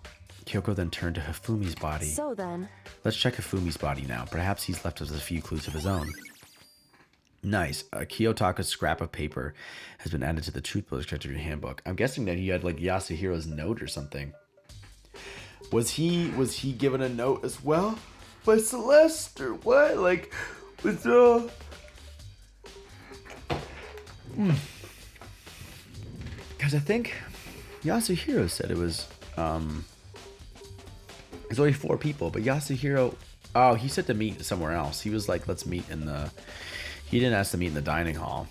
Kyoko then turned to Hifumi's body. So then... Let's check Hifumi's body now. Perhaps he's left us a few clues of his own. Nice. Kiyotaka's scrap of paper has been added to the truth bullet section of your handbook. I'm guessing that he had like Yasuhiro's note or something. Was he given a note as well by Celeste or what? Like, was because I think Yasuhiro said it was there's only 4 people, but Yasuhiro, oh, he said to meet somewhere else. He was like, let's meet in the, he didn't ask to meet in the dining hall.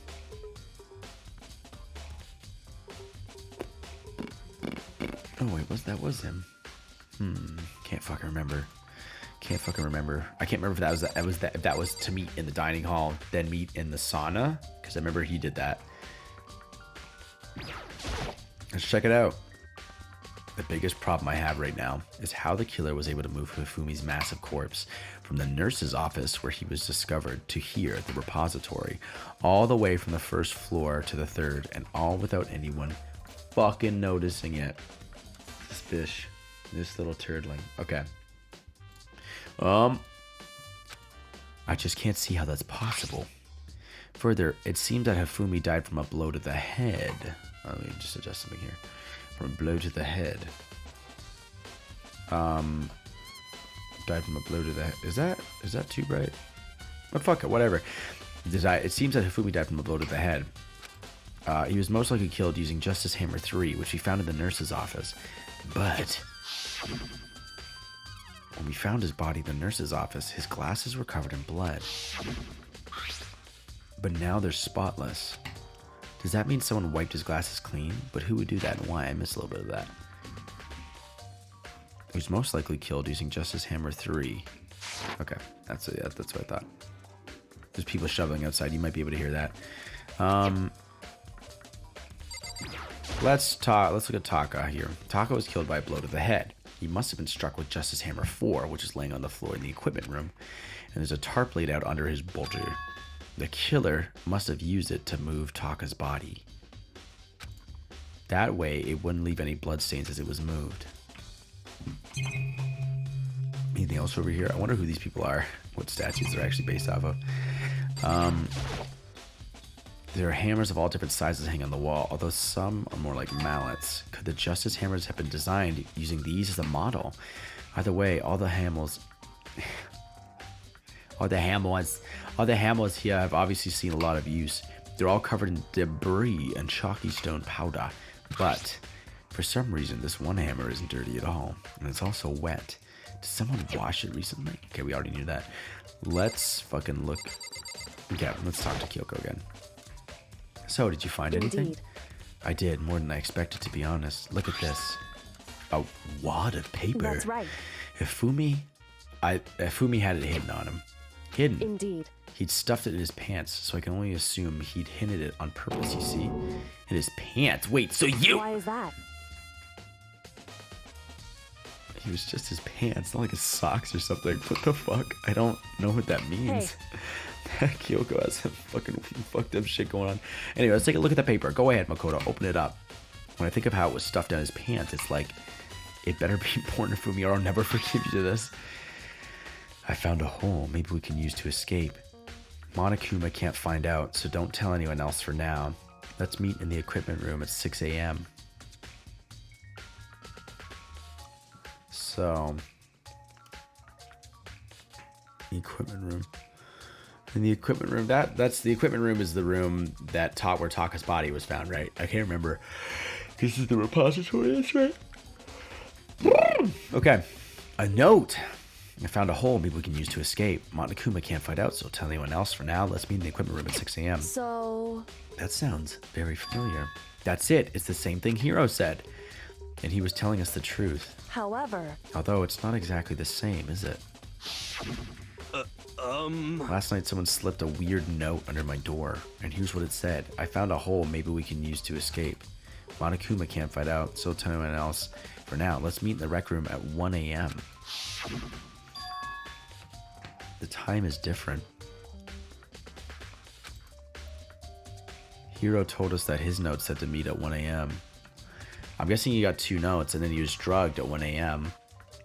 Oh wait, that was him. Can't fucking remember. I can't remember if that was to meet in the dining hall, then meet in the sauna, because I remember he did that. Let's check it out. The biggest problem I have right now is how the killer was able to move Hifumi's massive corpse from the nurse's office where he was discovered to here at the repository, all the way from the first floor to the 3rd, and all without anyone fucking noticing it. This fish, this little turdling. Okay. I just can't see how that's possible. Further, it seems that Hifumi died from a blow to the head. Let me just adjust something here. From a blow to the head. Died from a blow to the head. Is that too bright? But fuck it, whatever. It seems that Hifumi died from a blow to the head. He was most likely killed using Justice Hammer 3, which we found in the nurse's office. But when we found his body in the nurse's office, his glasses were covered in blood. But now they're spotless. Does that mean someone wiped his glasses clean? But who would do that and why? I missed a little bit of that. He was most likely killed using Justice Hammer 3. Okay, that's what I thought. There's people shoveling outside. You might be able to hear that. Let's look at Taka here. Taka was killed by a blow to the head. He must have been struck with Justice Hammer 4, which is laying on the floor in the equipment room. And there's a tarp laid out under his bolter. The killer must have used it to move Taka's body. That way, it wouldn't leave any bloodstains as it was moved. Anything else over here? I wonder who these people are. What statues they're actually based off of. There are hammers of all different sizes hanging on the wall, although some are more like mallets. Could the Justice Hammers have been designed using these as a model? Either way, all the hammers here have obviously seen a lot of use. They're all covered in debris and chalky stone powder, but for some reason this one hammer isn't dirty at all, and it's also wet. Did someone wash it recently? Okay, we already knew that. Let's fucking look. Okay, let's talk to Kyoko again. So, did you find anything? I did, more than I expected, to be honest. Look at this. A wad of paper. That's right. Hifumi had it hidden on him. Hidden. Indeed. He'd stuffed it in his pants, so I can only assume he'd hidden it on purpose, you see? In his pants. Wait, so you... Why is that? He was just his pants, not like his socks or something. What the fuck? I don't know what that means. Hey. Kyoko has some fucking fucked up shit going on. Anyway, let's take a look at the paper. Go ahead, Makoto. Open it up. When I think of how it was stuffed down his pants, it's like, it better be important for me or I'll never forgive you to this. I found a hole maybe we can use to escape. Monokuma can't find out, so don't tell anyone else for now. Let's meet in the equipment room at 6 a.m. So, the equipment room. In the equipment room, that's the equipment room is the room that where Taka's body was found, right? I can't remember. This is the repository, that's right. Okay, a note. I found a hole maybe we can use to escape. Monokuma can't find out, so tell anyone else for now. Let's meet in the equipment room at 6 a.m. So... That sounds very familiar. That's it. It's the same thing Hiro said. And he was telling us the truth. However... Although it's not exactly the same, is it? Last night someone slipped a weird note under my door, and here's what it said. I found a hole maybe we can use to escape. Monokuma can't find out, so tell anyone else. For now, let's meet in the rec room at 1 a.m. The time is different. Hiro told us that his note said to meet at 1 a.m. I'm guessing he got 2 notes, and then he was drugged at 1 a.m.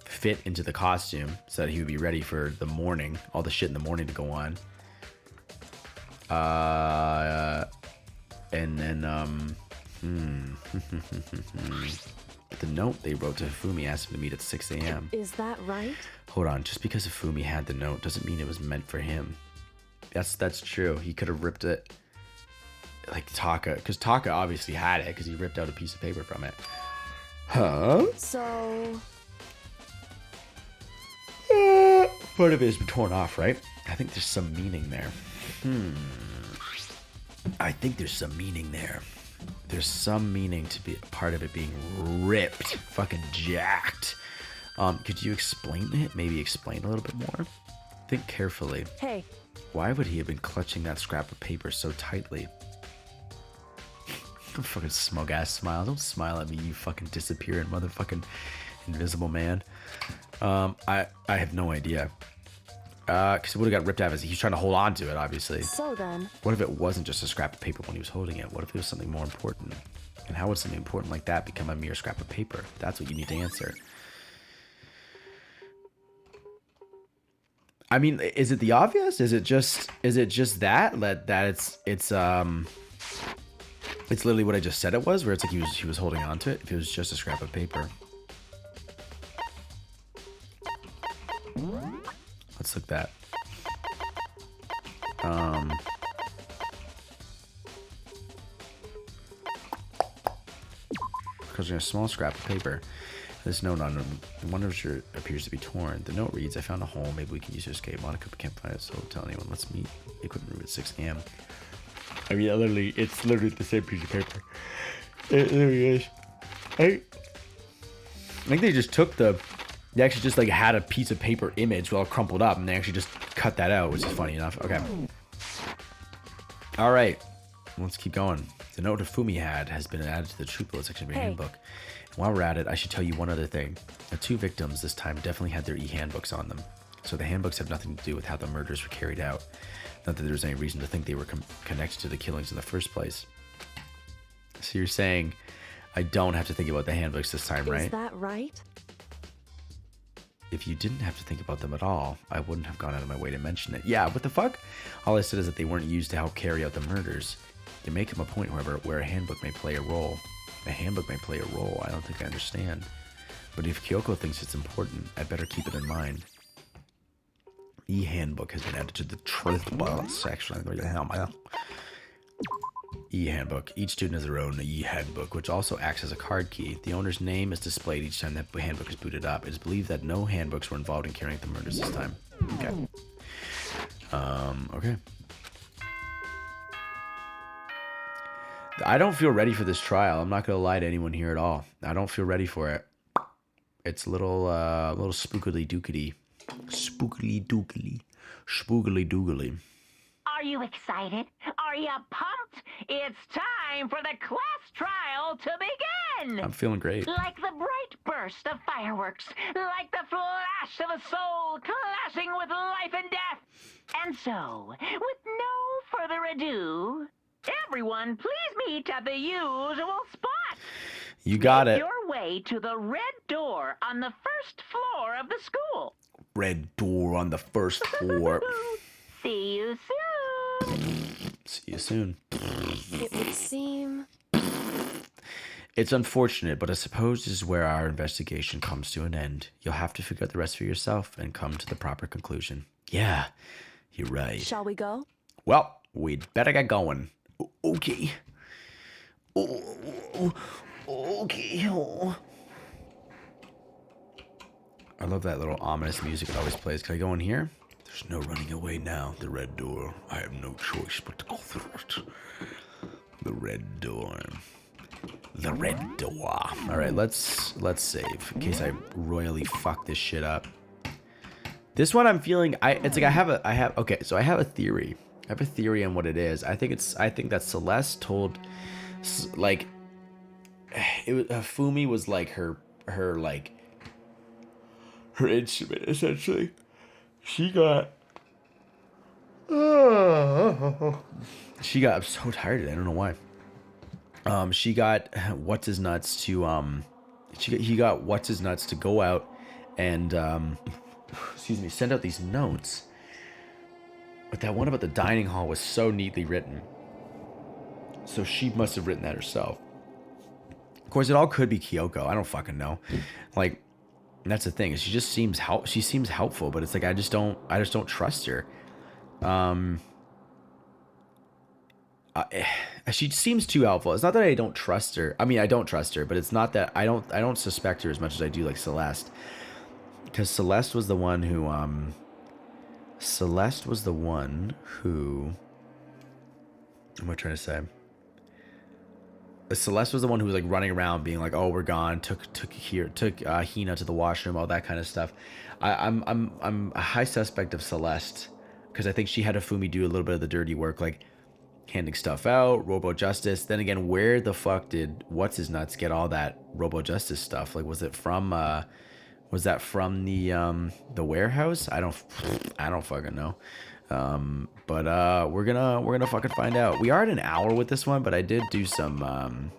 Fit into the costume so that he would be ready for the morning, all the shit in the morning to go on. And then, the note they wrote to Hifumi asked him to meet at 6 a.m. Is that right? Hold on, just because Hifumi had the note doesn't mean it was meant for him. That's true. He could have ripped it like Taka, because Taka obviously had it because he ripped out a piece of paper from it. Huh? So... Part of it has been torn off, right? I think there's some meaning there. I think there's some meaning there. There's some meaning to be part of it being ripped, fucking jacked. Could you explain it? Maybe explain a little bit more? Think carefully. Hey. Why would he have been clutching that scrap of paper so tightly? Fucking smug ass smile. Don't smile at me, you fucking disappearing motherfucking invisible man. I have no idea. Because it would have got ripped out as he's trying to hold on to it, obviously. So then... What if it wasn't just a scrap of paper when he was holding it? What if it was something more important? And how would something important like that become a mere scrap of paper? That's what you need to answer. I mean, is it the obvious? Is it just that it's literally what I just said it was, where it's like he was holding on to it. If it was just a scrap of paper. Let's look that. Because a small scrap of paper. This note on one of which appears to be torn. The note reads, "I found a hole. Maybe we can use to escape. Monica can't find it, so don't tell anyone. Let's meet equipment room at 6 a.m." I mean, it's literally the same piece of paper. It literally is. I think they just took they actually just like had a piece of paper image all crumpled up, and they actually just cut that out, which is funny enough. Okay. All right. Let's keep going. The note Fumi has been added to the truth bullet section of your handbook. While we're at it, I should tell you one other thing. The 2 victims this time definitely had their e-handbooks on them. So the handbooks have nothing to do with how the murders were carried out. Not that there's any reason to think they were connected to the killings in the first place. So you're saying I don't have to think about the handbooks this time, right? Is that right? If you didn't have to think about them at all, I wouldn't have gone out of my way to mention it. Yeah, what the fuck? All I said is that they weren't used to help carry out the murders. There may come a point, however, where a handbook may play a role. A handbook may play a role. I don't think I understand. But if Kyoko thinks it's important, I'd better keep it in mind. E-handbook has been added to the truth bullet section. E-handbook. Each student has their own e-handbook, which also acts as a card key. The owner's name is displayed each time that handbook is booted up. It is believed that no handbooks were involved in carrying out the murders this time. Okay. Okay. I don't feel ready for this trial. I'm not gonna lie to anyone here at all. I don't feel ready for it. It's a little spookily dookily. Spookily dookily. Spookily doogly. Are you excited? Are you pumped? It's time for the class trial to begin! I'm feeling great. Like the bright burst of fireworks, like the flash of a soul clashing with life and death. And so, with no further ado, everyone please meet at the usual spot. You got Make it. your way to the red door on the first floor of the school. Red door on the first floor. See you soon. See you soon. It would seem... It's unfortunate, but I suppose this is where our investigation comes to an end. You'll have to figure out the rest for yourself and come to the proper conclusion. Yeah, you're right. Shall we go? Well, we'd better get going. Okay. Okay. I love that little ominous music it always plays. Can I go in here? There's no running away now. The red door. I have no choice but to go through it. The red door. The red door. All right, let's save in case I royally fuck this shit up. This one I'm feeling. It's like I have. Okay, so I have a theory. I have a theory on what it is. I think that Celeste told, like, Fumi was like her instrument, essentially. She got, I'm so tired today, I don't know why. She got what's his nuts to he got what's his nuts to go out and excuse me, send out these notes. But that one about the dining hall was so neatly written. So she must have written that herself. Of course, it all could be Kyoko. I don't fucking know. Like, that's the thing. She just seems she seems helpful, but it's like I just don't trust her. She seems too helpful. It's not that I don't trust her. I mean, I don't trust her, but it's not that I don't suspect her as much as I do like Celeste. Because Celeste was the one who what am I trying to say? Celeste was the one who was like running around being like, "Oh, we're gone." Took Hina to the washroom, all that kind of stuff. I'm a high suspect of Celeste because I think she had Fumi do a little bit of the dirty work, like handing stuff out, Robo Justice. Then again, where the fuck did what's his nuts get all that Robo Justice stuff? Like, was that from the warehouse? I don't fucking know. But we're gonna fucking find out. We are at an hour with this one, but I did do some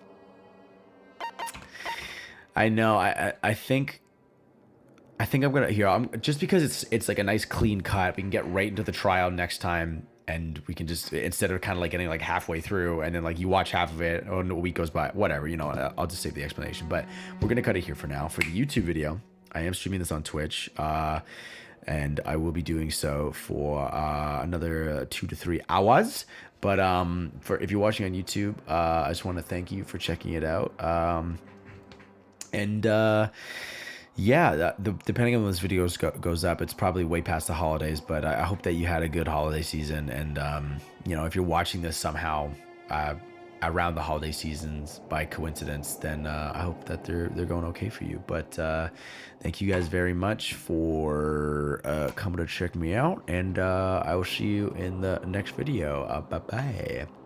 I know I think I think I'm gonna here. Just because it's like a nice clean cut. We can get right into the trial next time, and we can just, instead of kind of like getting like halfway through and then like you watch half of it, or a week goes by, whatever. You know, I'll just save the explanation. But we're gonna cut it here for now. For the YouTube video, I am streaming this on Twitch, and I will be doing so for another 2 to 3 hours. But for if you're watching on YouTube, I just want to thank you for checking it out. Yeah, depending on when this video goes up, it's probably way past the holidays, but I hope that you had a good holiday season. And, you know, if you're watching this somehow around the holiday seasons by coincidence, then I hope that they're going okay for you. But thank you guys very much for coming to check me out, and I will see you in the next video. Bye-bye.